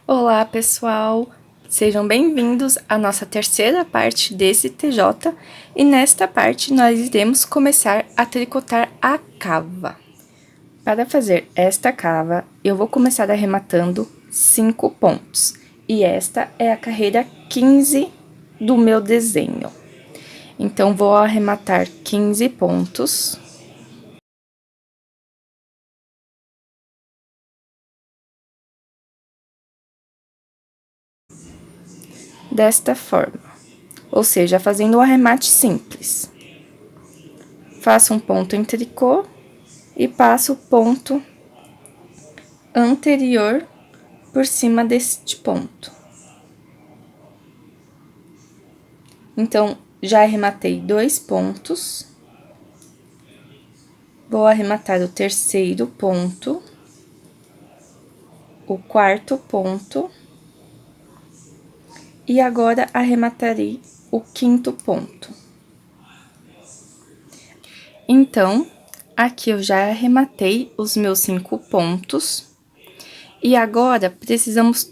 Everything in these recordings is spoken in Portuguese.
Olá, pessoal! Sejam bem-vindos à nossa terceira parte desse TJ, e nesta parte nós iremos começar a tricotar a cava. Para fazer esta cava, eu vou começar arrematando 5 pontos, e esta é a carreira 15 do meu desenho. Então, vou arrematar 15 pontos. Desta forma, ou seja, fazendo um arremate simples. Faço um ponto em tricô e passo o ponto anterior por cima deste ponto. Então, já arrematei 2 pontos. Vou arrematar o terceiro ponto, o quarto ponto, e agora arrematarei o quinto ponto. Então, aqui eu já arrematei os meus 5 pontos. E agora, precisamos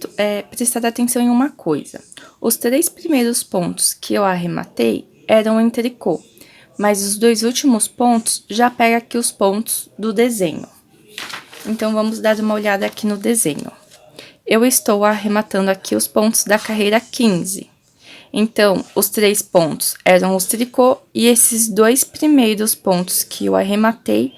prestar atenção em uma coisa. Os 3 primeiros pontos que eu arrematei eram em tricô, mas os 2 últimos pontos já pega aqui os pontos do desenho. Então, vamos dar uma olhada aqui no desenho. Eu estou arrematando aqui os pontos da carreira 15. Então, os 3 pontos eram os tricô, e esses 2 primeiros pontos que eu arrematei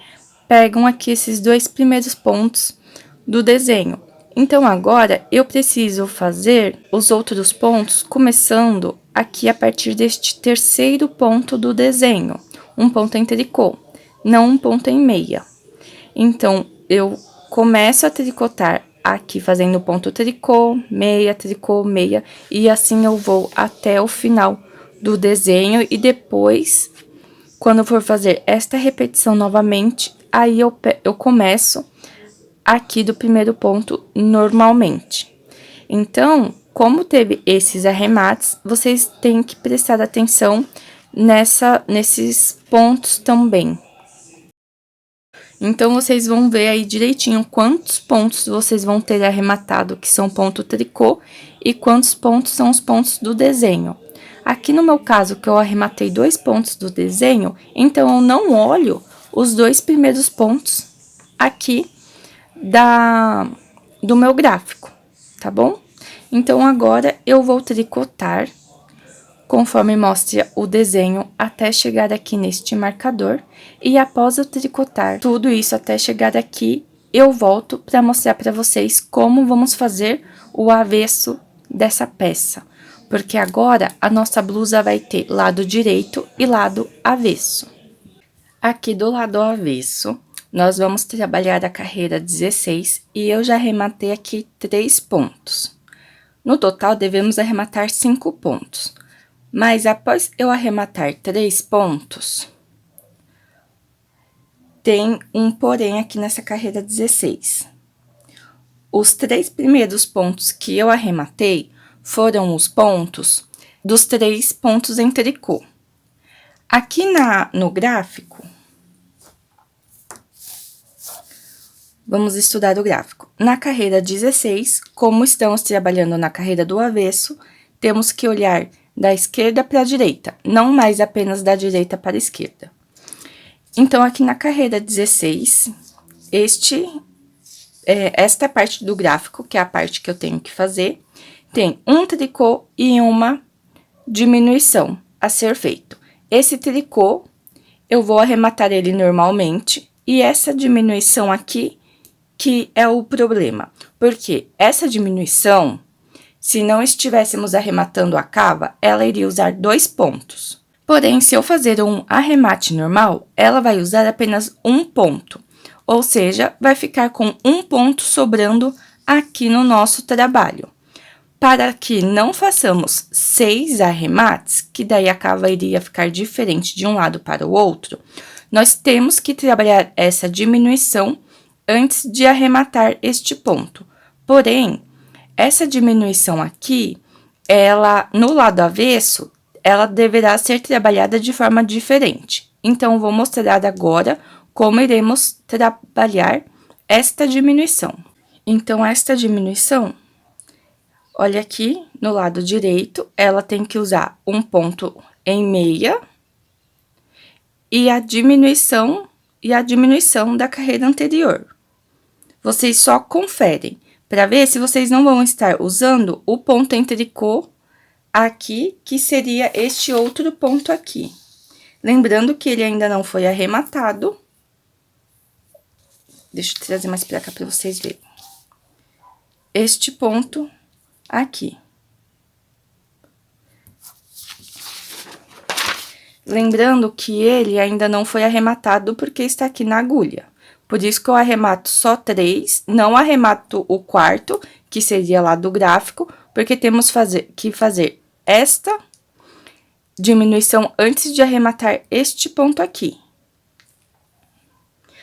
pegam aqui esses 2 primeiros pontos do desenho. Então, agora, eu preciso fazer os outros pontos começando aqui a partir deste terceiro ponto do desenho. Um ponto em tricô, não um ponto em meia. Então, eu começo a tricotar aqui fazendo ponto tricô, meia, e assim eu vou até o final do desenho. E depois, quando for fazer esta repetição novamente, aí eu começo aqui do primeiro ponto normalmente. Então, como teve esses arremates, vocês têm que prestar atenção nesses pontos também. Então, vocês vão ver aí direitinho quantos pontos vocês vão ter arrematado, que são ponto tricô, e quantos pontos são os pontos do desenho. Aqui no meu caso, que eu arrematei 2 pontos do desenho, então eu não olho os 2 primeiros pontos aqui do meu gráfico, tá bom? Então, agora eu vou tricotar conforme mostra o desenho até chegar aqui neste marcador. E após eu tricotar tudo isso até chegar aqui, eu volto para mostrar para vocês como vamos fazer o avesso dessa peça. Porque agora a nossa blusa vai ter lado direito e lado avesso. Aqui do lado avesso, nós vamos trabalhar a carreira 16 e eu já arrematei aqui 3 pontos. No total, devemos arrematar 5 pontos. Mas após eu arrematar 3 pontos, tem um porém aqui nessa carreira 16. Os 3 primeiros pontos que eu arrematei foram os pontos dos 3 pontos em tricô. Aqui no gráfico, vamos estudar o gráfico. Na carreira 16, como estamos trabalhando na carreira do avesso, temos que olhar da esquerda para a direita, não mais apenas da direita para a esquerda. Então, aqui na carreira 16, esta parte do gráfico, que é a parte que eu tenho que fazer, tem um tricô e uma diminuição a ser feito. Esse tricô, eu vou arrematar ele normalmente, e essa diminuição aqui, que é o problema, porque essa diminuição, se não estivéssemos arrematando a cava, ela iria usar 2 pontos. Porém, se eu fazer um arremate normal, ela vai usar apenas 1 ponto. Ou seja, vai ficar com 1 ponto sobrando aqui no nosso trabalho. Para que não façamos 6 arremates, que daí a cava iria ficar diferente de um lado para o outro, nós temos que trabalhar essa diminuição antes de arrematar este ponto. Porém, essa diminuição aqui, no lado avesso, ela deverá ser trabalhada de forma diferente. Então, vou mostrar agora como iremos trabalhar esta diminuição. Então, esta diminuição Olha aqui, no lado direito, ela tem que usar um ponto em meia e a diminuição da carreira anterior. Vocês só conferem para ver se vocês não vão estar usando o ponto em tricô aqui, que seria este outro ponto aqui. Lembrando que ele ainda não foi arrematado. Deixa eu trazer mais pra cá pra vocês verem. Este ponto aqui. Lembrando que ele ainda não foi arrematado porque está aqui na agulha. Por isso que eu arremato só 3, não arremato o quarto, que seria lá do gráfico, porque temos que fazer esta diminuição antes de arrematar este ponto aqui.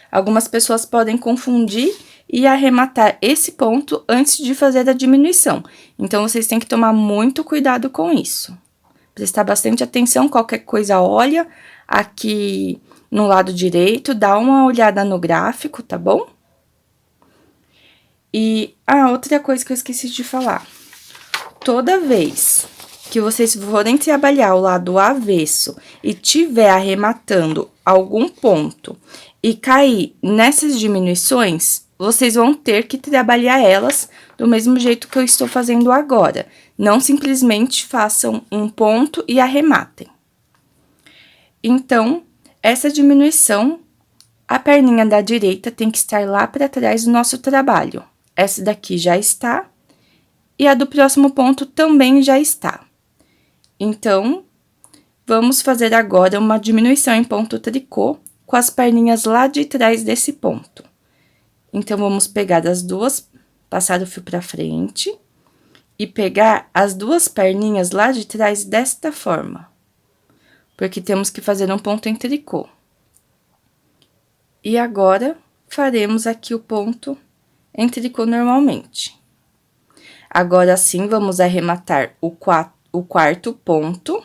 Algumas pessoas podem confundir e arrematar esse ponto antes de fazer a diminuição. Então, vocês têm que tomar muito cuidado com isso. Prestar bastante atenção, qualquer coisa, olha aqui no lado direito, dá uma olhada no gráfico, tá bom? E, outra coisa que eu esqueci de falar. Toda vez que vocês forem trabalhar o lado avesso e tiver arrematando algum ponto e cair nessas diminuições, vocês vão ter que trabalhar elas do mesmo jeito que eu estou fazendo agora. Não simplesmente façam um ponto e arrematem. Então, essa diminuição, a perninha da direita tem que estar lá para trás do nosso trabalho. Essa daqui já está, e a do próximo ponto também já está. Então, vamos fazer agora uma diminuição em ponto tricô com as perninhas lá de trás desse ponto. Então, vamos pegar as duas, passar o fio pra frente e pegar as duas perninhas lá de trás desta forma. Porque temos que fazer um ponto em tricô. E agora, faremos aqui o ponto em tricô normalmente. Agora sim, vamos arrematar o quarto ponto.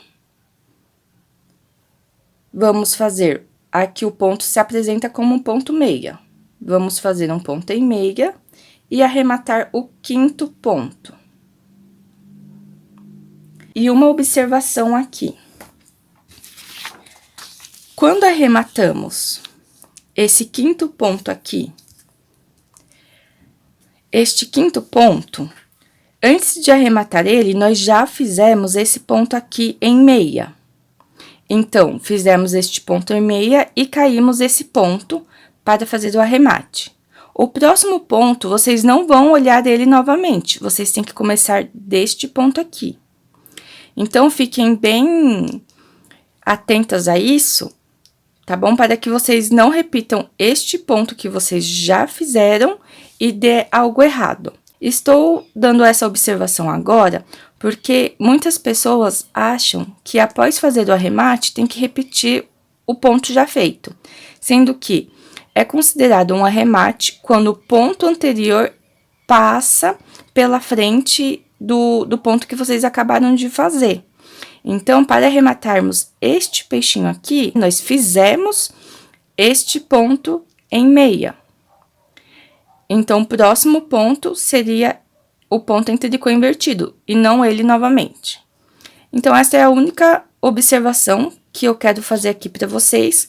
Vamos fazer, aqui o ponto se apresenta como um ponto meia. Vamos fazer um ponto em meia e arrematar o quinto ponto. E uma observação aqui. Quando arrematamos esse quinto ponto aqui, este quinto ponto, antes de arrematar ele, nós já fizemos esse ponto aqui em meia. Então, fizemos este ponto em meia e caímos esse ponto para fazer o arremate. O próximo ponto, vocês não vão olhar ele novamente, vocês têm que começar deste ponto aqui. Então, fiquem bem atentas a isso, tá bom? Para que vocês não repitam este ponto que vocês já fizeram e dê algo errado. Estou dando essa observação agora porque muitas pessoas acham que após fazer o arremate tem que repetir o ponto já feito, sendo que é considerado um arremate quando o ponto anterior passa pela frente do ponto que vocês acabaram de fazer. Então, para arrematarmos este peixinho aqui, nós fizemos este ponto em meia. Então, o próximo ponto seria o ponto em tricô invertido, e não ele novamente. Então, essa é a única observação que eu quero fazer aqui para vocês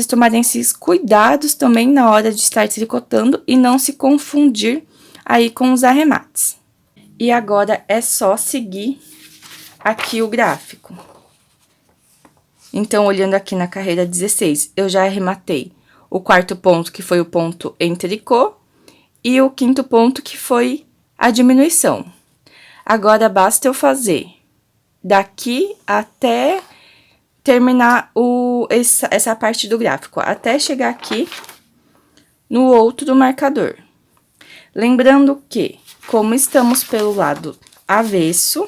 tomarem esses cuidados também na hora de estar tricotando e não se confundir aí com os arremates. E agora, é só seguir aqui o gráfico. Então, olhando aqui na carreira 16, eu já arrematei o quarto ponto, que foi o ponto em tricô, e o quinto ponto, que foi a diminuição. Agora, basta eu fazer daqui até terminar essa parte do gráfico, até chegar aqui no outro marcador. Lembrando que, como estamos pelo lado avesso,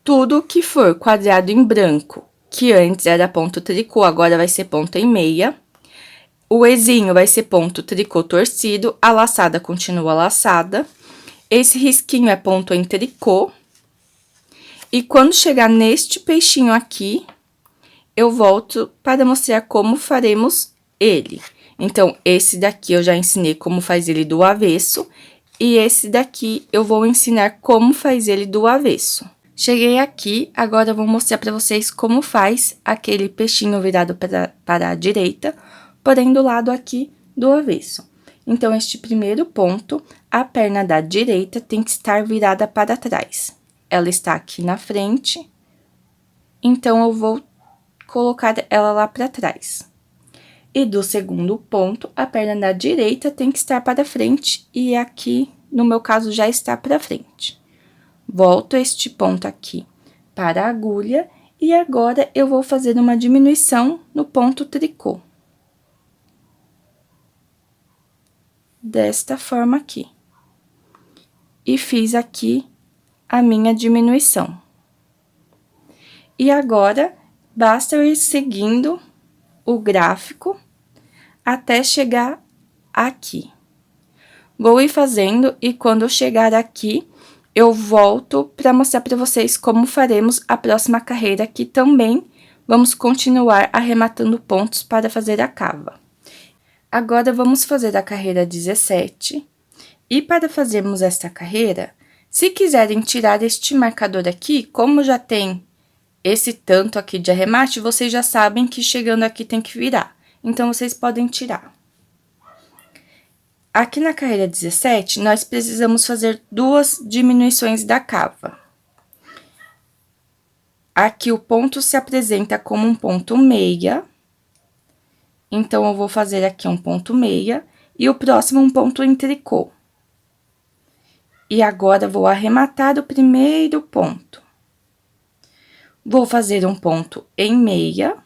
tudo que for quadrado em branco, que antes era ponto tricô, agora vai ser ponto em meia. O ezinho vai ser ponto tricô torcido, a laçada continua laçada. Esse risquinho é ponto em tricô. E quando chegar neste peixinho aqui, eu volto para mostrar como faremos ele. Então, esse daqui eu já ensinei como faz ele do avesso. E esse daqui eu vou ensinar como faz ele do avesso. Cheguei aqui, agora eu vou mostrar para vocês como faz aquele peixinho virado para a direita, porém do lado aqui do avesso. Então, este primeiro ponto, a perna da direita tem que estar virada para trás. Ela está aqui na frente, então eu vou colocar ela lá para trás. E do segundo ponto, a perna da direita tem que estar para frente e aqui, no meu caso, já está para frente. Volto este ponto aqui para a agulha e agora eu vou fazer uma diminuição no ponto tricô. Desta forma aqui. E fiz aqui a minha diminuição. E agora, basta eu ir seguindo o gráfico até chegar aqui. Vou ir fazendo e quando eu chegar aqui, eu volto para mostrar para vocês como faremos a próxima carreira, que também vamos continuar arrematando pontos para fazer a cava. Agora, vamos fazer a carreira 17. E para fazermos esta carreira, se quiserem tirar este marcador aqui, como já tem esse tanto aqui de arremate, vocês já sabem que chegando aqui tem que virar. Então, vocês podem tirar. Aqui na carreira 17, nós precisamos fazer 2 diminuições da cava. Aqui o ponto se apresenta como um ponto meia. Então, eu vou fazer aqui um ponto meia e o próximo um ponto em tricô. E agora, vou arrematar o primeiro ponto. Vou fazer um ponto em meia.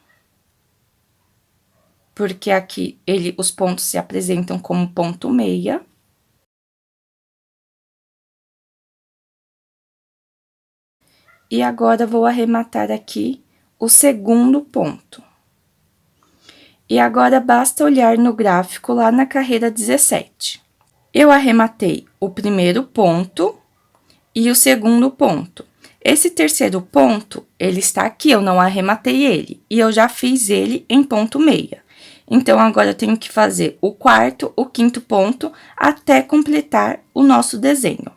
Porque aqui os pontos se apresentam como ponto meia. E agora, vou arrematar aqui o segundo ponto. E agora, basta olhar no gráfico lá na carreira 17. Eu arrematei o primeiro ponto e o segundo ponto. Esse terceiro ponto, ele está aqui, eu não arrematei ele. E eu já fiz ele em ponto meia. Então, agora eu tenho que fazer o quarto, o quinto ponto, até completar o nosso desenho.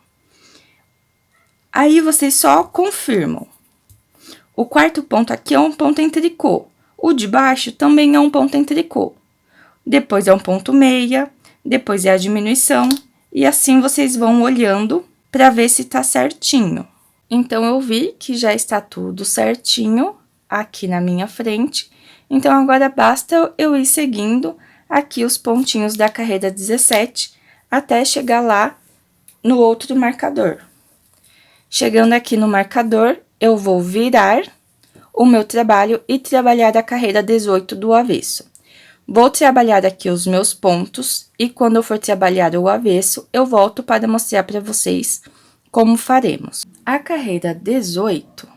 Aí, vocês só confirmam. O quarto ponto aqui é um ponto em tricô. O de baixo também é um ponto em tricô. Depois é um ponto meia, depois é a diminuição. E assim, vocês vão olhando para ver se tá certinho. Então, eu vi que já está tudo certinho aqui na minha frente. Então, agora basta eu ir seguindo aqui os pontinhos da carreira 17 até chegar lá no outro marcador. Chegando aqui no marcador, eu vou virar o meu trabalho e trabalhar a carreira 18 do avesso. Vou trabalhar aqui os meus pontos e quando eu for trabalhar o avesso, eu volto para mostrar para vocês como faremos. A carreira 18,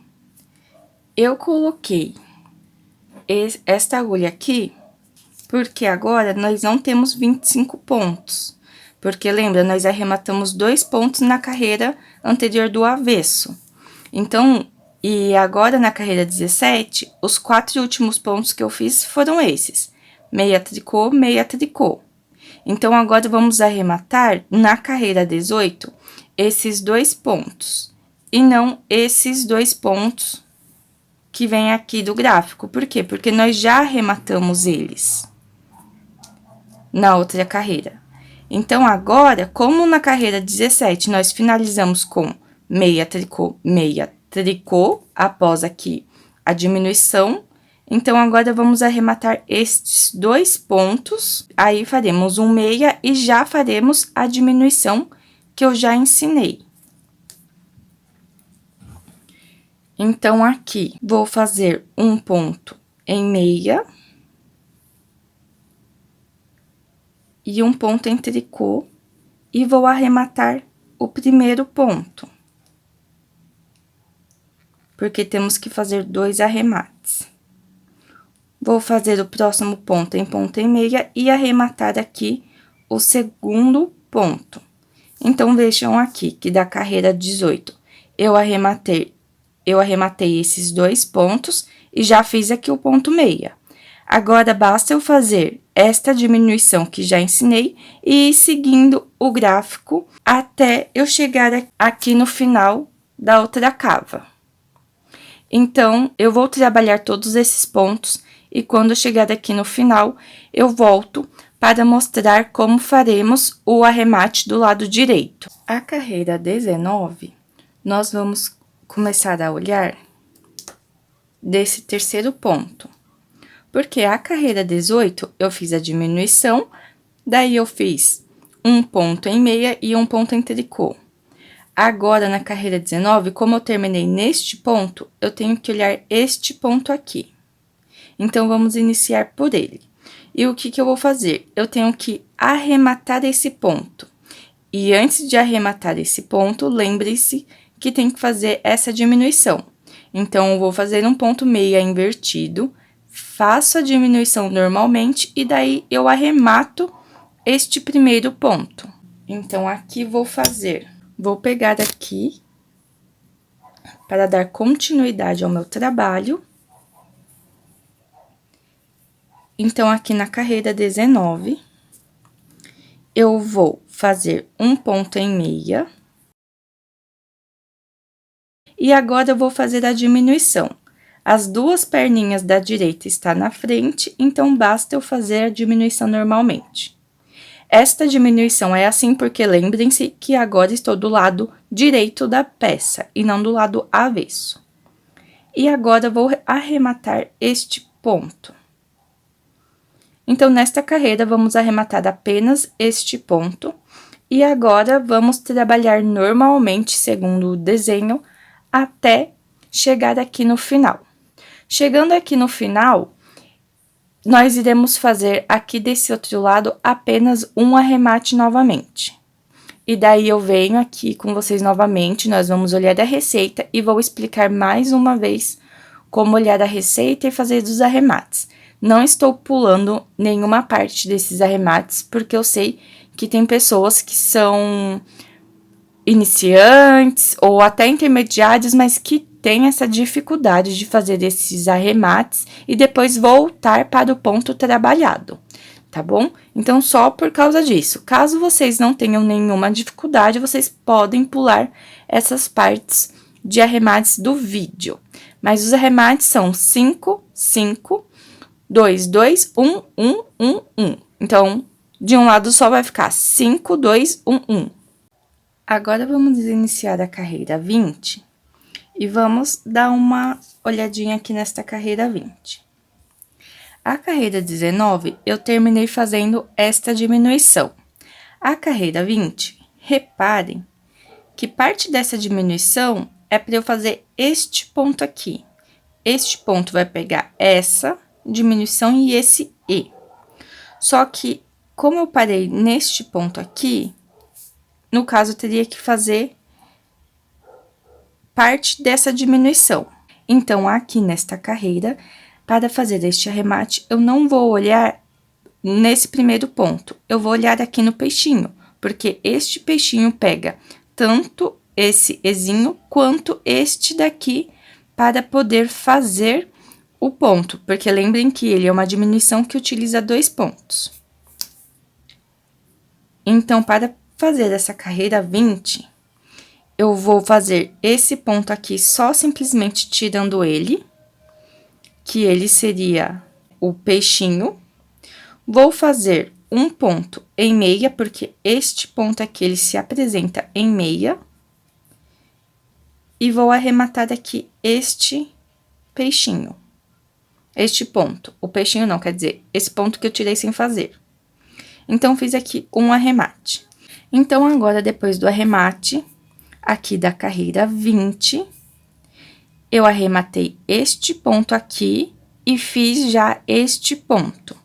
eu coloquei esta agulha aqui, porque agora nós não temos 25 pontos. Porque lembra, nós arrematamos 2 pontos na carreira anterior do avesso. Então, e agora na carreira 17, os 4 últimos pontos que eu fiz foram esses: meia tricô, meia tricô. Então, agora vamos arrematar na carreira 18 esses 2 pontos, e não esses 2 pontos que vem aqui do gráfico. Por quê? Porque nós já arrematamos eles na outra carreira. Então, agora, como na carreira 17 nós finalizamos com meia tricô, após aqui a diminuição, então, agora vamos arrematar estes 2 pontos, aí faremos um meia e já faremos a diminuição que eu já ensinei. Então, aqui, vou fazer um ponto em meia. E um ponto em tricô. E vou arrematar o primeiro ponto. Porque temos que fazer 2 arremates. Vou fazer o próximo ponto em meia e arrematar aqui o segundo ponto. Então, vejam aqui que da carreira 18, eu arrematei esses 2 pontos e já fiz aqui o ponto meia. Agora, basta eu fazer esta diminuição que já ensinei e ir seguindo o gráfico até eu chegar aqui no final da outra cava. Então, eu vou trabalhar todos esses pontos e quando eu chegar aqui no final, eu volto para mostrar como faremos o arremate do lado direito. A carreira 19, nós vamos começar a olhar desse terceiro ponto. Porque a carreira 18, eu fiz a diminuição, daí eu fiz um ponto em meia e um ponto em tricô. Agora, na carreira 19, como eu terminei neste ponto, eu tenho que olhar este ponto aqui. Então, vamos iniciar por ele. E o que eu vou fazer? Eu tenho que arrematar esse ponto. E antes de arrematar esse ponto, lembre-se que tem que fazer essa diminuição. Então, eu vou fazer um ponto meia invertido, faço a diminuição normalmente e daí eu arremato este primeiro ponto. Então, aqui vou pegar aqui para dar continuidade ao meu trabalho. Então, aqui na carreira 19, eu vou fazer um ponto em meia. E agora eu vou fazer a diminuição. As duas perninhas da direita estão na frente, então basta eu fazer a diminuição normalmente. Esta diminuição é assim porque lembrem-se que agora estou do lado direito da peça e não do lado avesso. E agora vou arrematar este ponto. Então, nesta carreira, vamos arrematar apenas este ponto. E agora, vamos trabalhar normalmente, segundo o desenho, até chegar aqui no final. Chegando aqui no final, nós iremos fazer aqui desse outro lado apenas um arremate novamente. E daí eu venho aqui com vocês novamente, nós vamos olhar a receita e vou explicar mais uma vez como olhar a receita e fazer os arremates. Não estou pulando nenhuma parte desses arremates, porque eu sei que tem pessoas que são iniciantes ou até intermediários, mas que tem essa dificuldade de fazer esses arremates e depois voltar para o ponto trabalhado, tá bom? Então, só por causa disso. Caso vocês não tenham nenhuma dificuldade, vocês podem pular essas partes de arremates do vídeo. Mas os arremates são 5, 5, 2, 2, 1, 1, 1, 1. Então, de um lado só vai ficar 5, 2, 1, 1. Agora, vamos iniciar a carreira 20. E vamos dar uma olhadinha aqui nesta carreira 20. A carreira 19, eu terminei fazendo esta diminuição. A carreira 20, reparem que parte dessa diminuição é para eu fazer este ponto aqui. Este ponto vai pegar essa diminuição e esse E. Só que, como eu parei neste ponto aqui, no caso, eu teria que fazer parte dessa diminuição. Então, aqui nesta carreira, para fazer este arremate, eu não vou olhar nesse primeiro ponto, eu vou olhar aqui no peixinho, porque este peixinho pega tanto esse ezinho quanto este daqui para poder fazer o ponto, porque lembrem que ele é uma diminuição que utiliza 2 pontos. Então, para fazer essa carreira 20, eu vou fazer esse ponto aqui só simplesmente tirando ele, que ele seria o peixinho. Vou fazer um ponto em meia, porque este ponto aqui, ele se apresenta em meia. E vou arrematar aqui este peixinho. Este ponto. O peixinho não, quer dizer, esse ponto que eu tirei sem fazer. Então, fiz aqui um arremate. Então, agora, depois do arremate, aqui da carreira 20, eu arrematei este ponto aqui e fiz já este ponto.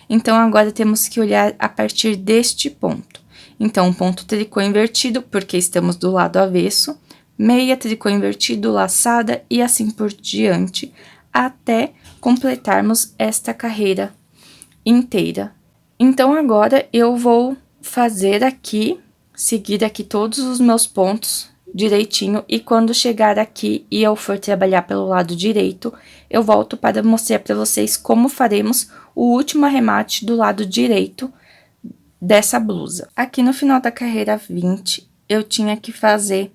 Então, agora temos que olhar a partir deste ponto. Então, um ponto tricô invertido, porque estamos do lado avesso, meia tricô invertido, laçada e assim por diante, até completarmos esta carreira inteira. Então, agora eu vou fazer aqui, seguir aqui todos os meus pontos direitinho, e quando chegar aqui e eu for trabalhar pelo lado direito, eu volto para mostrar para vocês como faremos o último arremate do lado direito dessa blusa. Aqui no final da carreira 20, eu tinha que fazer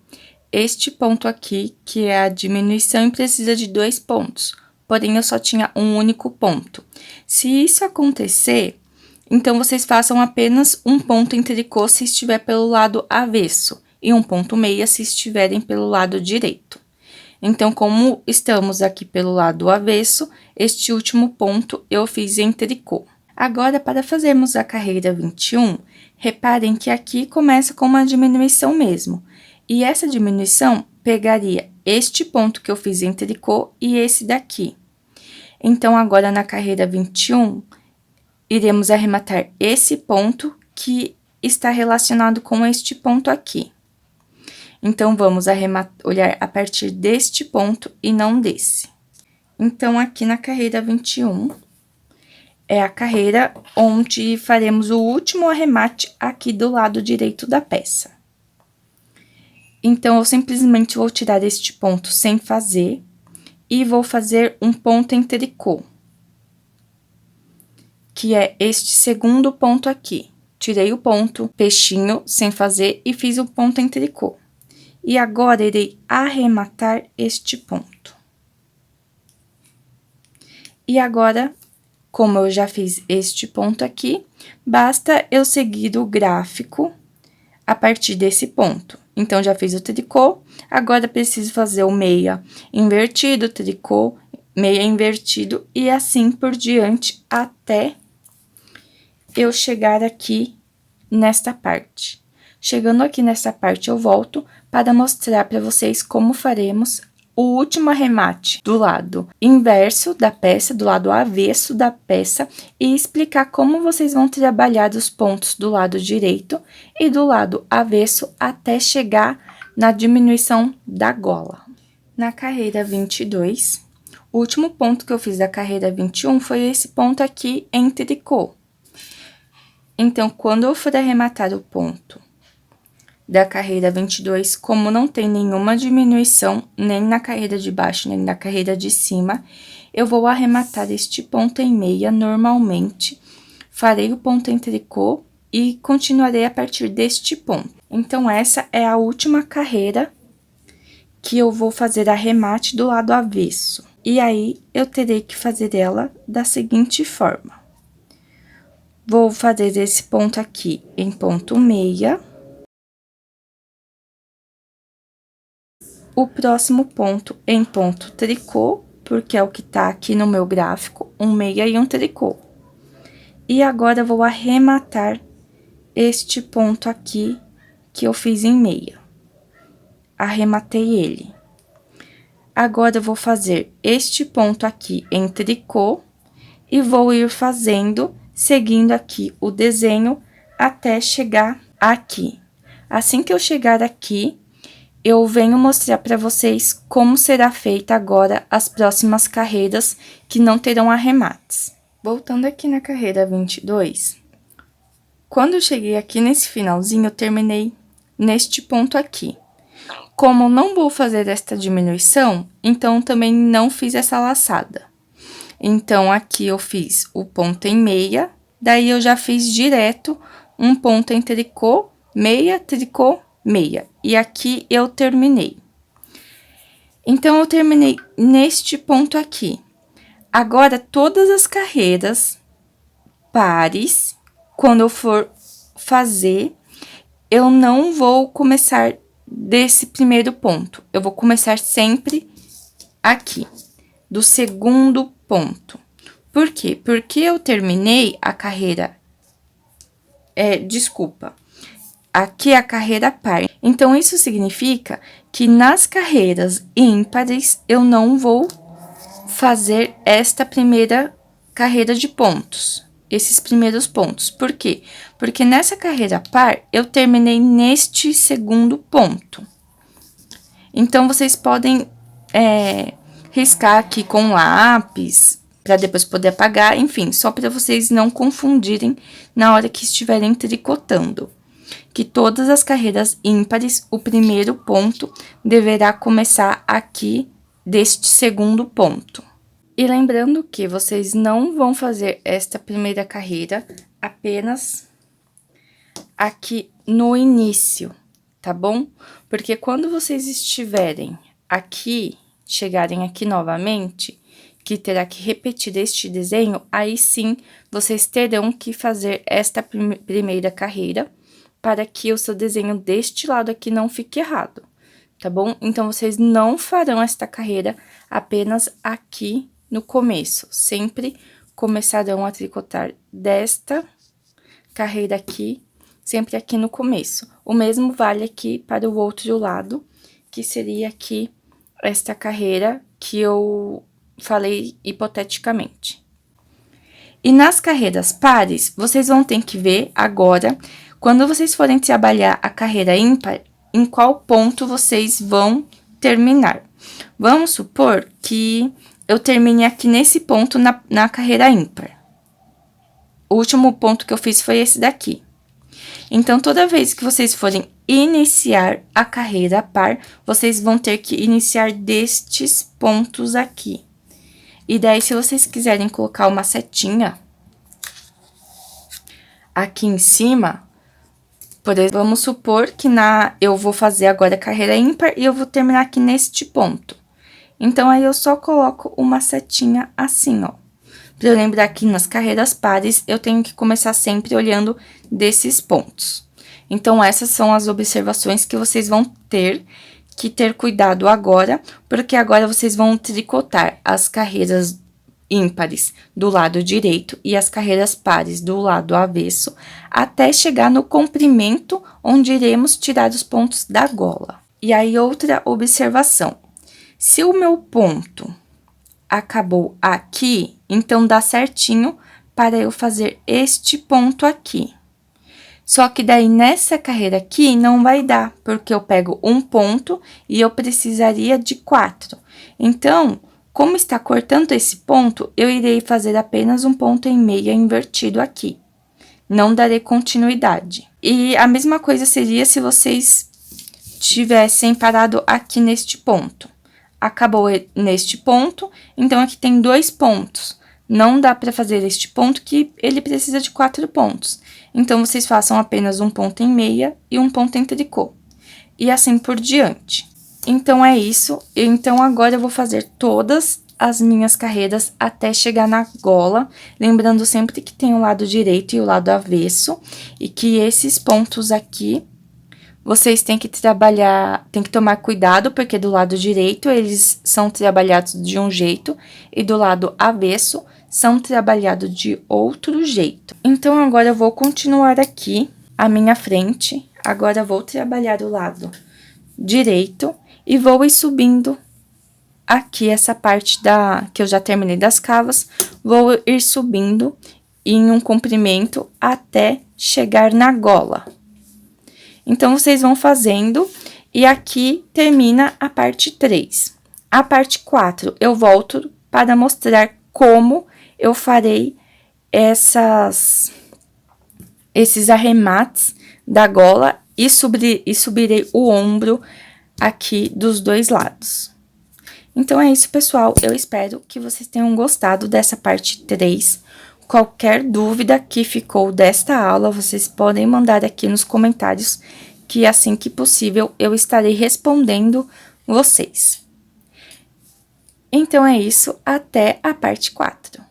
este ponto aqui, que é a diminuição, e precisa de 2 pontos, porém eu só tinha um único ponto. Se isso acontecer, então vocês façam apenas um ponto em tricô se estiver pelo lado avesso, e um ponto meia se estiverem pelo lado direito. Então, como estamos aqui pelo lado avesso, este último ponto eu fiz em tricô. Agora, para fazermos a carreira 21, reparem que aqui começa com uma diminuição mesmo. E essa diminuição pegaria este ponto que eu fiz em tricô e esse daqui. Então, agora na carreira 21, iremos arrematar esse ponto que está relacionado com este ponto aqui. Então, vamos olhar a partir deste ponto e não desse. Então, aqui na carreira 21, é a carreira onde faremos o último arremate aqui do lado direito da peça. Então, eu simplesmente vou tirar este ponto sem fazer e vou fazer um ponto em tricô, que é este segundo ponto aqui. Tirei o ponto, peixinho, sem fazer e fiz o ponto em tricô. E agora, irei arrematar este ponto. E agora, como eu já fiz este ponto aqui, basta eu seguir o gráfico a partir desse ponto. Então, já fiz o tricô, agora preciso fazer o meia invertido, tricô, meia invertido e assim por diante até eu chegar aqui nesta parte. Chegando aqui nessa parte, eu volto para mostrar para vocês como faremos o último arremate do lado inverso da peça, do lado avesso da peça, e explicar como vocês vão trabalhar os pontos do lado direito e do lado avesso até chegar na diminuição da gola. Na carreira 22, o último ponto que eu fiz da carreira 21 foi esse ponto aqui em tricô. Então, quando eu for arrematar o ponto da carreira 22, como não tem nenhuma diminuição, nem na carreira de baixo, nem na carreira de cima, eu vou arrematar este ponto em meia normalmente, farei o ponto em tricô e continuarei a partir deste ponto. Então, essa é a última carreira que eu vou fazer arremate do lado avesso. E aí, eu terei que fazer ela da seguinte forma. Vou fazer esse ponto aqui em ponto meia. O próximo ponto em ponto tricô, porque é o que tá aqui no meu gráfico, um meia e um tricô. E agora, vou arrematar este ponto aqui que eu fiz em meia. Arrematei ele. Agora, eu vou fazer este ponto aqui em tricô e vou ir fazendo, seguindo aqui o desenho até chegar aqui. Assim que eu chegar aqui, eu venho mostrar para vocês como será feita agora as próximas carreiras que não terão arremates. Voltando aqui na carreira 22, quando eu cheguei aqui nesse finalzinho, eu terminei neste ponto aqui. Como eu não vou fazer esta diminuição, então também não fiz essa laçada. Então, aqui eu fiz o ponto em meia, daí eu já fiz direto um ponto em tricô, meia, tricô, meia. E aqui eu terminei. Então, eu terminei neste ponto aqui. Agora, todas as carreiras pares, quando eu for fazer, eu não vou começar desse primeiro ponto. Eu vou começar sempre aqui, do segundo ponto. Por quê? Porque eu terminei a carreira... Aqui é a carreira par. Então, isso significa que nas carreiras ímpares, eu não vou fazer esta primeira carreira de pontos, esses primeiros pontos. Por quê? Porque nessa carreira par, eu terminei neste segundo ponto. Então, vocês podem riscar aqui com lápis, para depois poder apagar, enfim, só para vocês não confundirem na hora que estiverem tricotando. que todas as carreiras ímpares, o primeiro ponto deverá começar aqui deste segundo ponto. E lembrando que vocês não vão fazer esta primeira carreira apenas aqui no início, tá bom? Porque quando vocês estiverem aqui, chegarem aqui novamente, que terá que repetir este desenho, aí sim, vocês terão que fazer esta primeira carreira para que o seu desenho deste lado aqui não fique errado, tá bom? Então, vocês não farão esta carreira apenas aqui no começo, sempre começarão a tricotar desta carreira aqui, sempre aqui no começo. O mesmo vale aqui para o outro lado, que seria aqui esta carreira que eu falei hipoteticamente. E nas carreiras pares, vocês vão ter que ver agora, quando vocês forem trabalhar a carreira ímpar, em qual ponto vocês vão terminar. Vamos supor que eu termine aqui nesse ponto na carreira ímpar. O último ponto que eu fiz foi esse daqui. Então, toda vez que vocês forem iniciar a carreira par, vocês vão ter que iniciar destes pontos aqui. E daí, se vocês quiserem colocar uma setinha aqui em cima, por exemplo, vamos supor que eu vou fazer agora a carreira ímpar e eu vou terminar aqui neste ponto. Então, aí eu só coloco uma setinha assim, ó. Pra eu lembrar que nas carreiras pares, eu tenho que começar sempre olhando desses pontos. Então, essas são as observações que vocês vão ter que ter cuidado agora, porque agora vocês vão tricotar as carreiras ímpares do lado direito e as carreiras pares do lado avesso, até chegar no comprimento, onde iremos tirar os pontos da gola. E aí, outra observação. Se o meu ponto acabou aqui, então dá certinho para eu fazer este ponto aqui. Só que daí, nessa carreira aqui, não vai dar, porque eu pego um ponto e eu precisaria de 4. Então, como está cortando esse ponto, eu irei fazer apenas um ponto em meia invertido aqui. Não darei continuidade. E a mesma coisa seria se vocês tivessem parado aqui neste ponto. Acabou neste ponto, então aqui tem 2 pontos. Não dá para fazer este ponto que ele precisa de 4 pontos. Então, vocês façam apenas um ponto em meia e um ponto em tricô. E assim por diante. Então, é isso. Então, agora eu vou fazer todas as minhas carreiras até chegar na gola. Lembrando sempre que tem o lado direito e o lado avesso. E que esses pontos aqui, vocês têm que trabalhar, tem que tomar cuidado, porque do lado direito eles são trabalhados de um jeito e do lado avesso são trabalhados de outro jeito. Então, agora eu vou continuar aqui à minha frente. Agora, eu vou trabalhar o lado direito e vou ir subindo aqui essa parte que eu já terminei das cavas. Vou ir subindo em um comprimento até chegar na gola. Então, vocês vão fazendo e aqui termina a parte 3. A parte 4, eu volto para mostrar como eu farei esses arremates da gola e subirei o ombro aqui dos dois lados. Então, é isso, pessoal. Eu espero que vocês tenham gostado dessa parte 3. Qualquer dúvida que ficou desta aula, vocês podem mandar aqui nos comentários, que assim que possível eu estarei respondendo vocês. Então, é isso. Até a parte 4.